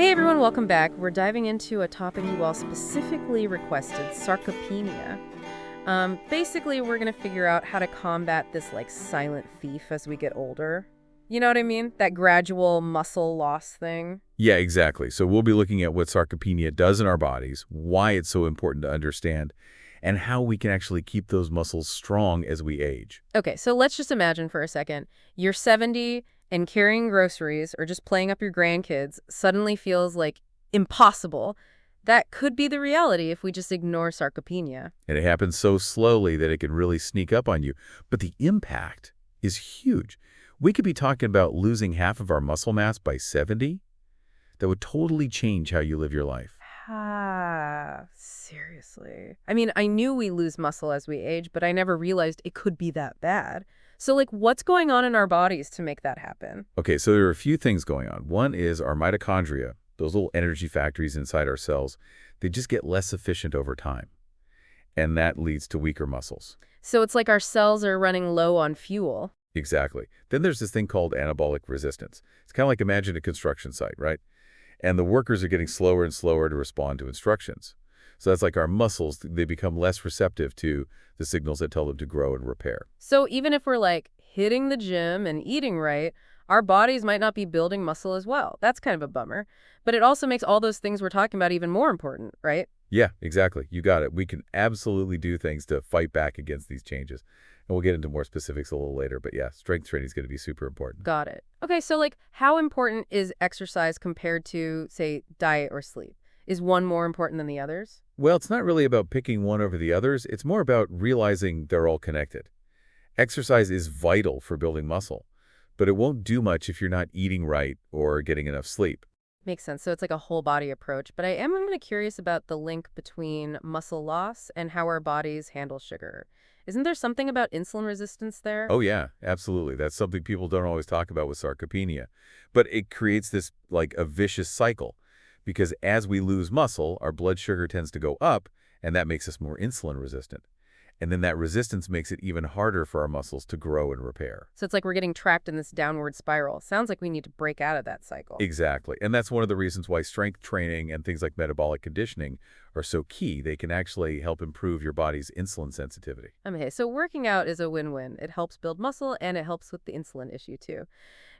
Hey everyone, welcome back. We're diving into a topic you all specifically requested, sarcopenia. Basically, we're going to figure out how to combat this like silent thief as we get older. You know what I mean? That gradual muscle loss thing. Yeah, exactly. So we'll be looking at what sarcopenia does in our bodies, why it's so important to understand, and how we can actually keep those muscles strong as we age. Okay, so let's just imagine for a second. You're 70 and carrying groceries or just playing up your grandkids suddenly feels like impossible. That could be the reality if we just ignore sarcopenia. And it happens so slowly that it can really sneak up on you. But the impact is huge. We could be talking about losing half of our muscle mass by 70. That would totally change how you live your life. Seriously. I mean, I knew we lose muscle as we age, but I never realized it could be that bad. So, like, what's going on in our bodies to make that happen? Okay, so there are a few things going on. One is our mitochondria, those little energy factories inside our cells, they just get less efficient over time. And that leads to weaker muscles. So it's like our cells are running low on fuel. Exactly. Then there's this thing called anabolic resistance. It's kind of like imagine a construction site, right? And the workers are getting slower and slower to respond to instructions. So that's like our muscles, they become less receptive to the signals that tell them to grow and repair. So even if we're like hitting the gym and eating right, our bodies might not be building muscle as well. That's kind of a bummer. But it also makes all those things we're talking about even more important, right? Yeah, exactly. You got it. We can absolutely do things to fight back against these changes. And we'll get into more specifics a little later. But yeah, strength training is going to be super important. Got it. Okay, so like how important is exercise compared to, say, diet or sleep? Is one more important than the others? Well, it's not really about picking one over the others. It's more about realizing they're all connected. Exercise is vital for building muscle, but it won't do much if you're not eating right or getting enough sleep. Makes sense. So it's like a whole body approach. But I am kind of curious about the link between muscle loss and how our bodies handle sugar. Isn't there something about insulin resistance there? Oh yeah, absolutely. That's something people don't always talk about with sarcopenia. But it creates this like a vicious cycle because as we lose muscle, our blood sugar tends to go up and that makes us more insulin resistant. And then that resistance makes it even harder for our muscles to grow and repair. So it's like we're getting trapped in this downward spiral. Sounds like we need to break out of that cycle. Exactly. And that's one of the reasons why strength training and things like metabolic conditioning are so key. They can actually help improve your body's insulin sensitivity. Okay, so working out is a win-win. It helps build muscle and it helps with the insulin issue too.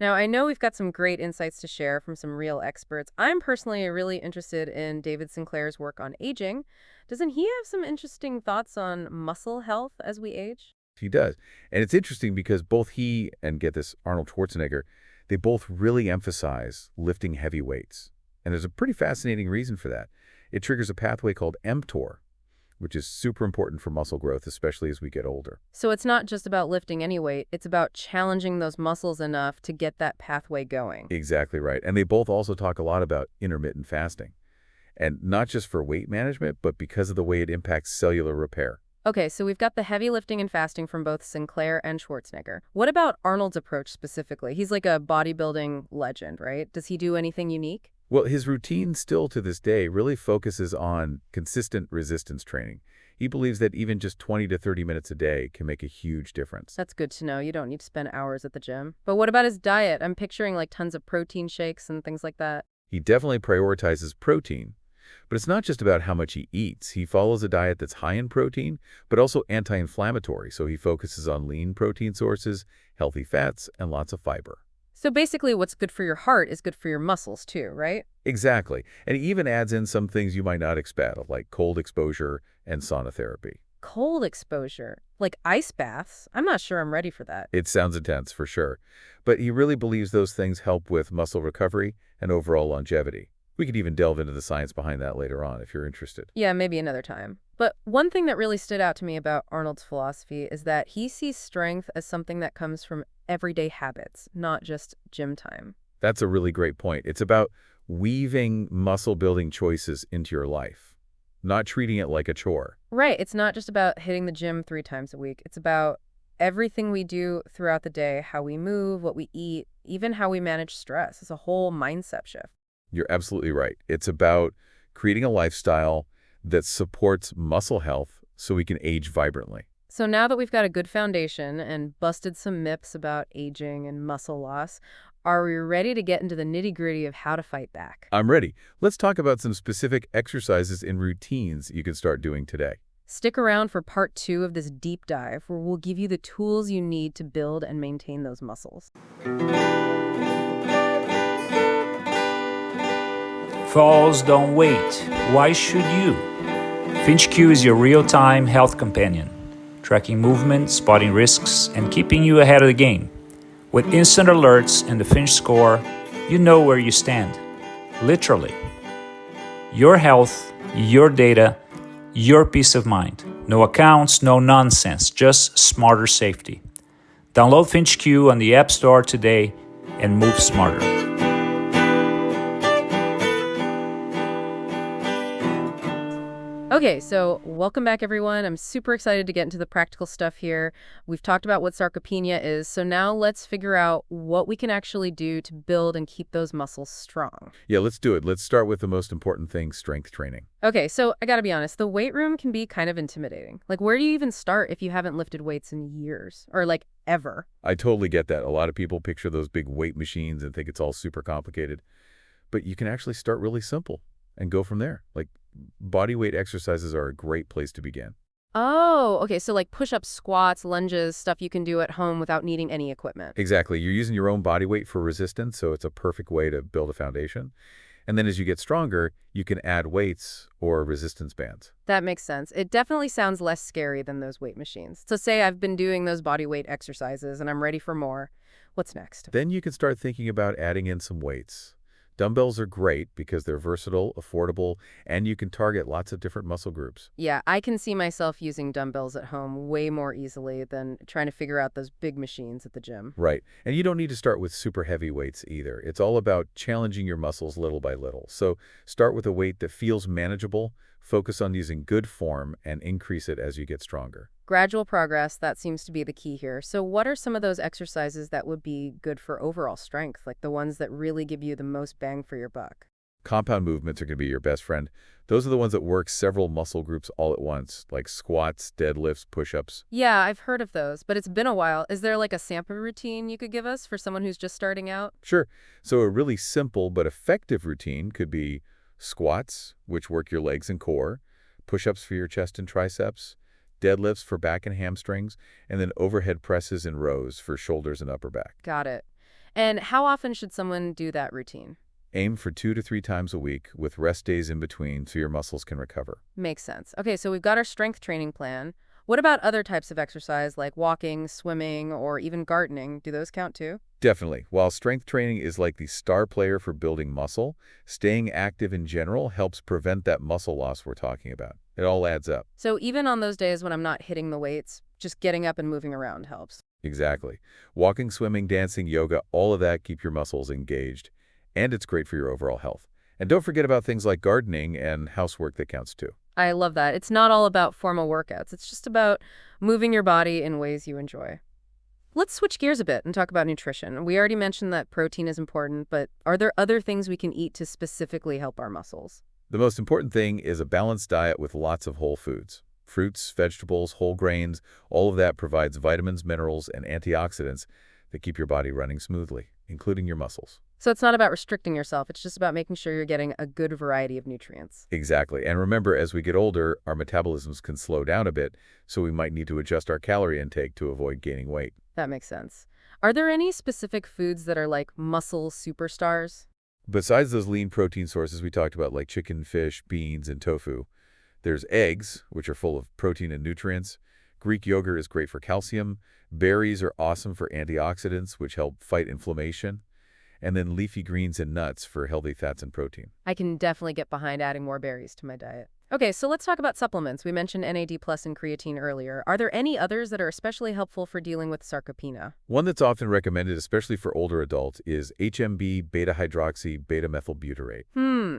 Now, I know we've got some great insights to share from some real experts. I'm personally really interested in David Sinclair's work on aging. Doesn't he have some interesting thoughts on muscle health as we age? He does. And it's interesting because both he and, get this, Arnold Schwarzenegger, they both really emphasize lifting heavy weights. And there's a pretty fascinating reason for that. It triggers a pathway called mTOR, which is super important for muscle growth, especially as we get older. So it's not just about lifting any weight, it's about challenging those muscles enough to get that pathway going. Exactly right. And they both also talk a lot about intermittent fasting. And not just for weight management, but because of the way it impacts cellular repair. Okay, so we've got the heavy lifting and fasting from both Sinclair and Schwarzenegger. What about Arnold's approach specifically? He's like a bodybuilding legend, right? Does he do anything unique? Well, his routine still to this day really focuses on consistent resistance training. He believes that even just 20 to 30 minutes a day can make a huge difference. That's good to know. You don't need to spend hours at the gym. But what about his diet? I'm picturing like tons of protein shakes and things like that. He definitely prioritizes protein, but it's not just about how much he eats. He follows a diet that's high in protein, but also anti-inflammatory, so he focuses on lean protein sources, healthy fats, and lots of fiber. So basically what's good for your heart is good for your muscles too, right? Exactly. And he even adds in some things you might not expect, like cold exposure and sauna therapy. Cold exposure, like ice baths. I'm not sure I'm ready for that. It sounds intense for sure, but he really believes those things help with muscle recovery and overall longevity. We could even delve into the science behind that later on if you're interested. Yeah, maybe another time. But one thing that really stood out to me about Arnold's philosophy is that he sees strength as something that comes from everyday habits, not just gym time. That's a really great point. It's about weaving muscle-building choices into your life, not treating it like a chore. Right. It's not just about hitting the gym 3 times a week. It's about everything we do throughout the day, how we move, what we eat, even how we manage stress. It's a whole mindset shift. You're absolutely right. It's about creating a lifestyle that supports muscle health so we can age vibrantly. So now that we've got a good foundation and busted some myths about aging and muscle loss, Are we ready to get into the nitty-gritty of how to fight back? I'm ready. Let's talk about some specific exercises and routines you can start doing today. Stick around for part 2 of this deep dive, where we'll give you the tools you need to build and maintain those muscles. Falls don't wait. Why should you? FinchQ is your real-time health companion, tracking movement, spotting risks, and keeping you ahead of the game. With instant alerts and the Finch score, you know where you stand. Literally. Your health, your data, your peace of mind. No accounts, no nonsense, just smarter safety. Download FinchQ on the App Store today and move smarter. Okay, so welcome back, everyone. I'm super excited to get into the practical stuff here. We've talked about what sarcopenia is, so now let's figure out what we can actually do to build and keep those muscles strong. Yeah, let's do it. Let's start with the most important thing, strength training. Okay, so I gotta be honest, the weight room can be kind of intimidating. Like, where do you even start if you haven't lifted weights in years? Or, like, ever? I totally get that. A lot of people picture those big weight machines and think it's all super complicated. But you can actually start really simple and go from there. Like, body weight exercises are a great place to begin. Oh, okay, so like push-ups, squats, lunges, stuff you can do at home without needing any equipment. Exactly. You're using your own body weight for resistance, so it's a perfect way to build a foundation. And then as you get stronger, you can add weights or resistance bands. That makes sense. It definitely sounds less scary than those weight machines. So say I've been doing those body weight exercises and I'm ready for more. What's next? Then you can start thinking about adding in some weights. Dumbbells are great because they're versatile, affordable, and you can target lots of different muscle groups. Yeah, I can see myself using dumbbells at home way more easily than trying to figure out those big machines at the gym. Right. And you don't need to start with super heavy weights either. It's all about challenging your muscles little by little. So start with a weight that feels manageable, focus on using good form, and increase it as you get stronger. Gradual progress, that seems to be the key here. So what are some of those exercises that would be good for overall strength, like the ones that really give you the most bang for your buck? Compound movements are going to be your best friend. Those are the ones that work several muscle groups all at once, like squats, deadlifts, push-ups. Yeah, I've heard of those, but it's been a while. Is there like a sample routine you could give us for someone who's just starting out? Sure. So a really simple but effective routine could be squats, which work your legs and core, push-ups for your chest and triceps, deadlifts for back and hamstrings, and then overhead presses in rows for shoulders and upper back. Got it. And how often should someone do that routine? Aim for 2 to 3 times a week with rest days in between so your muscles can recover. Makes sense. Okay, so we've got our strength training plan. What about other types of exercise like walking, swimming, or even gardening? Do those count too? Definitely. While strength training is like the star player for building muscle, staying active in general helps prevent that muscle loss we're talking about. It all adds up. So even on those days when I'm not hitting the weights, just getting up and moving around helps. Exactly. Walking, swimming, dancing, yoga, all of that keep your muscles engaged. And it's great for your overall health. And don't forget about things like gardening and housework that counts too. I love that. It's not all about formal workouts. It's just about moving your body in ways you enjoy. Let's switch gears a bit and talk about nutrition. We already mentioned that protein is important, but are there other things we can eat to specifically help our muscles? The most important thing is a balanced diet with lots of whole foods. Fruits, vegetables, whole grains, all of that provides vitamins, minerals, and antioxidants that keep your body running smoothly, including your muscles. So it's not about restricting yourself. It's just about making sure you're getting a good variety of nutrients. Exactly. And remember, as we get older, our metabolisms can slow down a bit, so we might need to adjust our calorie intake to avoid gaining weight. That makes sense. Are there any specific foods that are like muscle superstars? Besides those lean protein sources we talked about, like chicken, fish, beans, and tofu, there's eggs, which are full of protein and nutrients. Greek yogurt is great for calcium. Berries are awesome for antioxidants, which help fight inflammation. And then leafy greens and nuts for healthy fats and protein. I can definitely get behind adding more berries to my diet. Okay, so let's talk about supplements. We mentioned NAD+ and creatine earlier. Are there any others that are especially helpful for dealing with sarcopenia? One that's often recommended, especially for older adults, is HMB beta-hydroxy beta-methylbutyrate.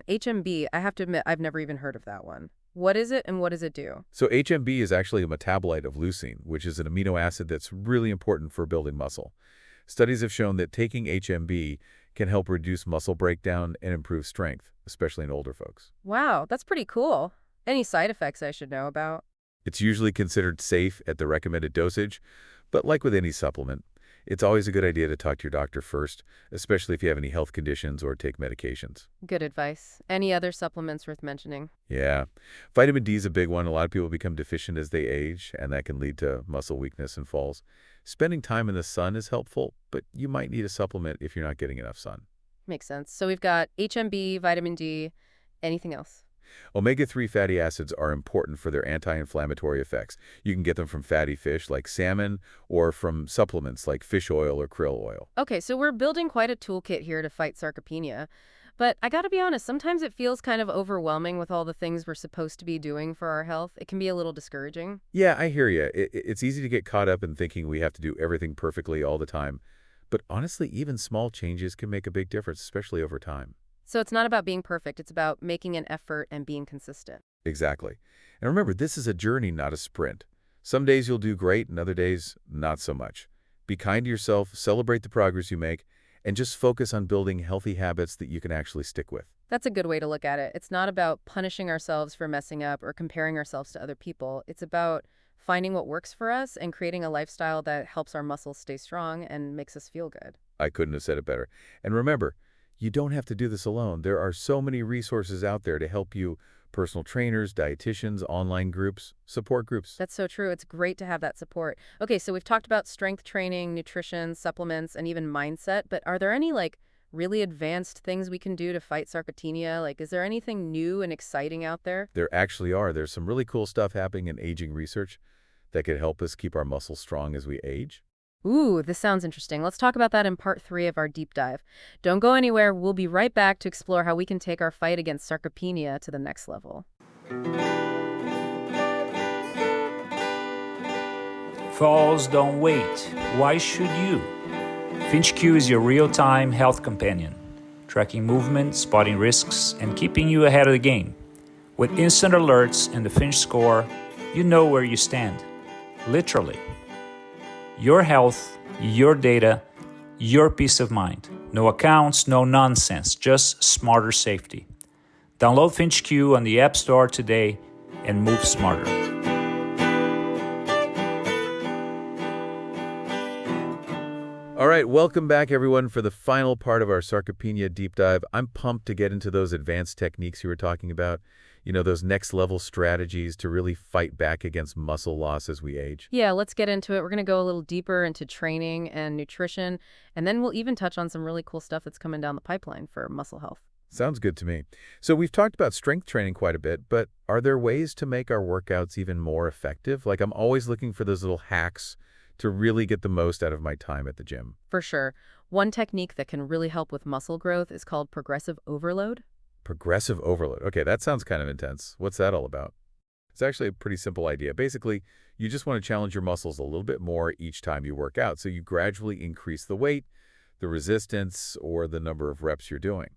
HMB. I have to admit, I've never even heard of that one. What is it and what does it do? So HMB is actually a metabolite of leucine, which is an amino acid that's really important for building muscle. Studies have shown that taking HMB can help reduce muscle breakdown and improve strength, especially in older folks. Wow, that's pretty cool. Any side effects I should know about? It's usually considered safe at the recommended dosage, but like with any supplement, It's always a good idea to talk to your doctor first, especially if you have any health conditions or take medications. Good advice. Any other supplements worth mentioning? Yeah. Vitamin D is a big one. A lot of people become deficient as they age, and that can lead to muscle weakness and falls. Spending time in the sun is helpful, but you might need a supplement if you're not getting enough sun. Makes sense. So we've got HMB, vitamin D, anything else? Omega-3 fatty acids are important for their anti-inflammatory effects. You can get them from fatty fish like salmon or from supplements like fish oil or krill oil. Okay, so we're building quite a toolkit here to fight sarcopenia. But I gotta be honest, sometimes it feels kind of overwhelming with all the things we're supposed to be doing for our health. It can be a little discouraging. Yeah, I hear you. It's easy to get caught up in thinking we have to do everything perfectly all the time. But honestly, even small changes can make a big difference, especially over time. So it's not about being perfect, it's about making an effort and being consistent. Exactly. And remember, this is a journey, not a sprint. Some days you'll do great and other days, not so much. Be kind to yourself, celebrate the progress you make, and just focus on building healthy habits that you can actually stick with. That's a good way to look at it. It's not about punishing ourselves for messing up or comparing ourselves to other people. It's about finding what works for us and creating a lifestyle that helps our muscles stay strong and makes us feel good. I couldn't have said it better. And remember, you don't have to do this alone. There are so many resources out there to help you: personal trainers, dietitians, online groups, support groups. That's so true. It's great to have that support. Okay, so we've talked about strength training, nutrition, supplements, and even mindset, but are there any really advanced things we can do to fight sarcopenia? Is there anything new and exciting out there? There actually are. There's some really cool stuff happening in aging research that could help us keep our muscles strong as we age. Ooh, this sounds interesting. Let's talk about that in part 3 of our deep dive. Don't go anywhere. We'll be right back to explore how we can take our fight against sarcopenia to the next level. Falls don't wait. Why should you? FinchQ is your real-time health companion, tracking movement, spotting risks, and keeping you ahead of the game. With instant alerts and the Finch score, you know where you stand. Literally. Your health, your data, your peace of mind. No accounts, no nonsense, just smarter safety. Download FinchQ on the App Store today and move smarter. All right, welcome back, everyone, for the final part of our sarcopenia deep dive. I'm pumped to get into those advanced techniques you were talking about, those next-level strategies to really fight back against muscle loss as we age. Yeah, let's get into it. We're going to go a little deeper into training and nutrition, and then we'll even touch on some really cool stuff that's coming down the pipeline for muscle health. Sounds good to me. So we've talked about strength training quite a bit, but are there ways to make our workouts even more effective? I'm always looking for those little hacks to really get the most out of my time at the gym. For sure. One technique that can really help with muscle growth is called progressive overload. Progressive overload. Okay, that sounds kind of intense. What's that all about? It's actually a pretty simple idea. Basically, you just want to challenge your muscles a little bit more each time you work out. So you gradually increase the weight, the resistance, or the number of reps you're doing.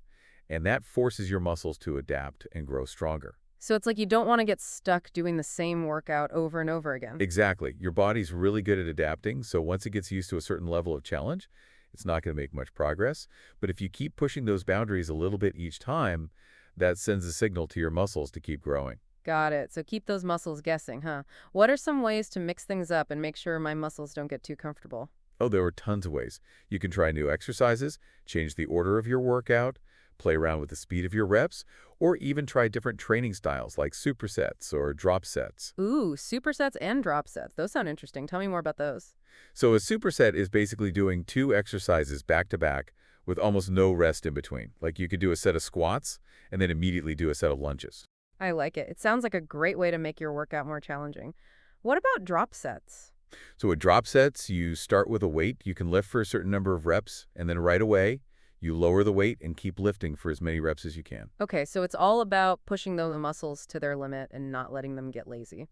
And that forces your muscles to adapt and grow stronger. So it's like you don't want to get stuck doing the same workout over and over again. Exactly. Your body's really good at adapting, so once it gets used to a certain level of challenge, it's not going to make much progress. But if you keep pushing those boundaries a little bit each time, that sends a signal to your muscles to keep growing. Got it. So keep those muscles guessing, huh? What are some ways to mix things up and make sure my muscles don't get too comfortable? Oh, there are tons of ways. You can try new exercises, change the order of your workout, play around with the speed of your reps, or even try different training styles like supersets or drop sets. Ooh, supersets and drop sets. Those sound interesting. Tell me more about those. So a superset is basically doing 2 exercises back to back with almost no rest in between. You could do a set of squats and then immediately do a set of lunges. I like it. It sounds like a great way to make your workout more challenging. What about drop sets? So with drop sets, you start with a weight you can lift for a certain number of reps, and then right away, you lower the weight and keep lifting for as many reps as you can. Okay, so it's all about pushing those muscles to their limit and not letting them get lazy.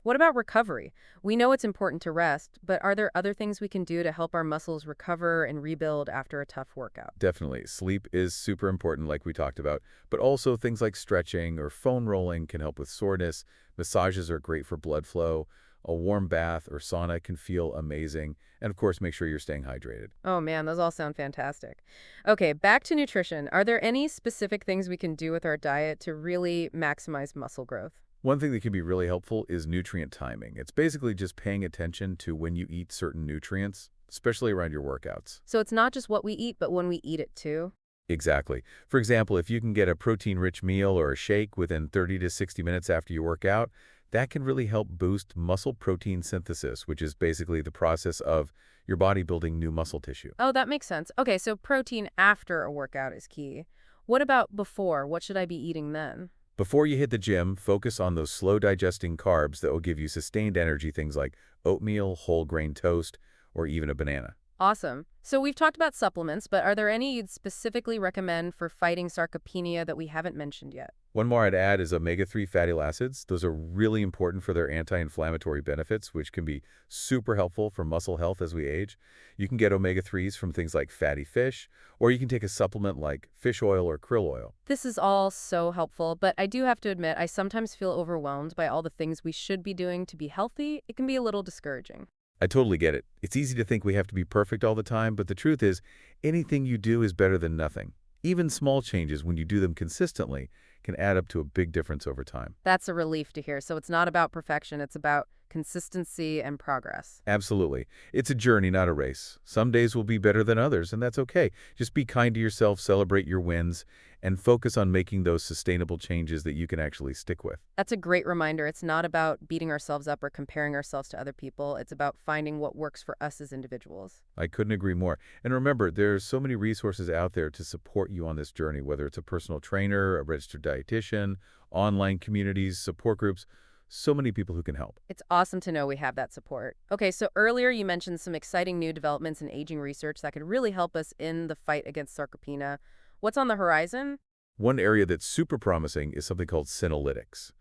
What about recovery? We know it's important to rest, but are there other things we can do to help our muscles recover and rebuild after a tough workout? Definitely. Sleep is super important, like we talked about, but also things like stretching or foam rolling can help with soreness. Massages are great for blood flow. A warm bath or sauna can feel amazing. And of course, make sure you're staying hydrated. Oh man, those all sound fantastic. Okay, back to nutrition. Are there any specific things we can do with our diet to really maximize muscle growth? One thing that can be really helpful is nutrient timing. It's basically just paying attention to when you eat certain nutrients. especially around your workouts. So it's not just what we eat, but when we eat it too. Exactly. For example, if you can get a protein-rich meal or a shake within 30 to 60 minutes after you work out, that can really help boost muscle protein synthesis, which is basically the process of your body building new muscle tissue. Oh, that makes sense. Okay, so protein after a workout is key. What about before? What should I be eating then? Before you hit the gym, focus on those slow-digesting carbs that will give you sustained energy, things like oatmeal, whole grain toast, or even a banana. Awesome. So we've talked about supplements, but are there any you'd specifically recommend for fighting sarcopenia that we haven't mentioned yet? One more I'd add is omega-3 fatty acids. Those are really important for their anti-inflammatory benefits, which can be super helpful for muscle health as we age. You can get omega-3s from things like fatty fish, or you can take a supplement like fish oil or krill oil. This is all so helpful, but I do have to admit, I sometimes feel overwhelmed by all the things we should be doing to be healthy. It can be a little discouraging. I totally get it. It's easy to think we have to be perfect all the time, but the truth is, anything you do is better than nothing. Even small changes, when you do them consistently, can add up to a big difference over time. That's a relief to hear. So it's not about perfection, it's about consistency and progress. Absolutely. It's a journey, not a race. Some days will be better than others, and that's okay. Just be kind to yourself, celebrate your wins, and focus on making those sustainable changes that you can actually stick with. That's a great reminder. It's not about beating ourselves up or comparing ourselves to other people. It's about finding what works for us as individuals. I couldn't agree more. And remember, there's so many resources out there to support you on this journey, whether it's a personal trainer, a registered dietitian, online communities, support groups, so many people who can help. It's awesome to know we have that support. Okay, so earlier you mentioned some exciting new developments in aging research that could really help us in the fight against sarcopenia. What's on the horizon? One area that's super promising is something called senolytics.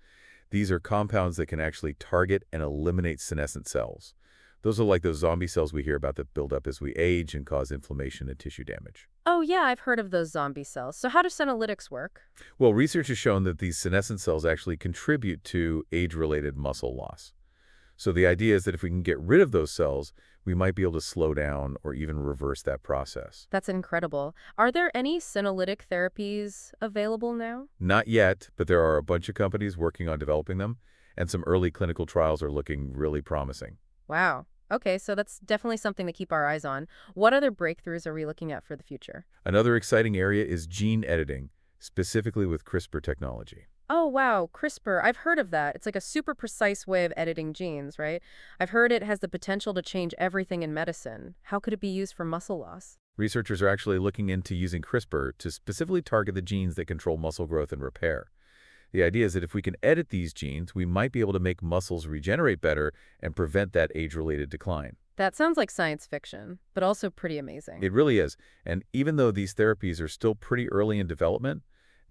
These are compounds that can actually target and eliminate senescent cells. Those are like those zombie cells we hear about that build up as we age and cause inflammation and tissue damage. Oh yeah, I've heard of those zombie cells. So how do senolytics work? Well, research has shown that these senescent cells actually contribute to age-related muscle loss. So the idea is that if we can get rid of those cells, we might be able to slow down or even reverse that process. That's incredible. Are there any senolytic therapies available now? Not yet, but there are a bunch of companies working on developing them, and some early clinical trials are looking really promising. Wow. Okay, so that's definitely something to keep our eyes on. What other breakthroughs are we looking at for the future? Another exciting area is gene editing, specifically with CRISPR technology. Oh, wow, CRISPR. I've heard of that. It's like a super precise way of editing genes, right? I've heard it has the potential to change everything in medicine. How could it be used for muscle loss? Researchers are actually looking into using CRISPR to specifically target the genes that control muscle growth and repair. The idea is that if we can edit these genes, we might be able to make muscles regenerate better and prevent that age-related decline. That sounds like science fiction, but also pretty amazing. It really is. And even though these therapies are still pretty early in development,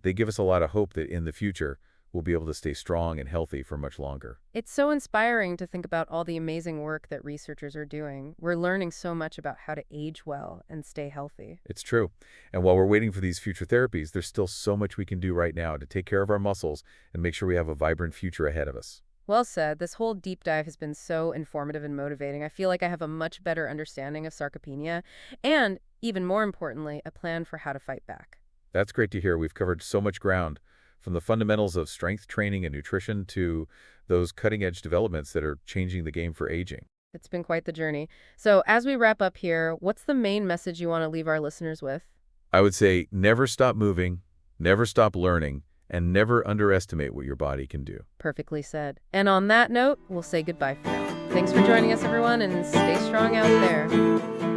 they give us a lot of hope that in the future, we'll be able to stay strong and healthy for much longer. It's so inspiring to think about all the amazing work that researchers are doing. We're learning so much about how to age well and stay healthy. It's true. And while we're waiting for these future therapies, there's still so much we can do right now to take care of our muscles and make sure we have a vibrant future ahead of us. Well said. This whole deep dive has been so informative and motivating. I feel like I have a much better understanding of sarcopenia and, even more importantly, a plan for how to fight back. That's great to hear. We've covered so much ground, from the fundamentals of strength training and nutrition to those cutting-edge developments that are changing the game for aging. It's been quite the journey. So as we wrap up here, what's the main message you want to leave our listeners with? I would say never stop moving, never stop learning, and never underestimate what your body can do. Perfectly said. And on that note, we'll say goodbye for now. Thanks for joining us, everyone, and stay strong out there.